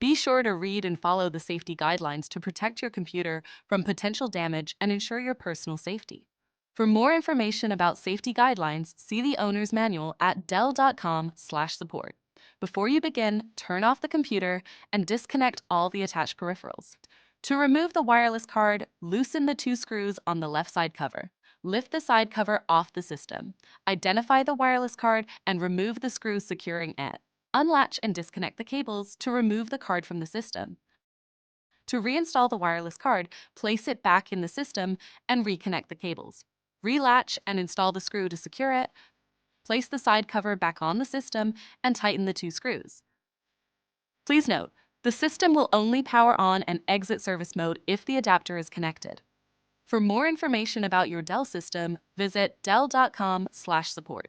Be sure to read and follow the safety guidelines to protect your computer from potential damage and ensure your personal safety. For more information about safety guidelines, see the owner's manual at dell.com/support. Before you begin, turn off the computer and disconnect all the attached peripherals. To remove the wireless card, loosen the two screws on the left side cover. Lift the side cover off the system. Identify the wireless card and remove the screws securing it. Unlatch and disconnect the cables to remove the card from the system. To reinstall the wireless card, place it back in the system and reconnect the cables. Relatch and install the screw to secure it. Place the side cover back on the system and tighten the two screws. Please note, the system will only power on and exit service mode if the adapter is connected. For more information about your Dell system, visit dell.com/support.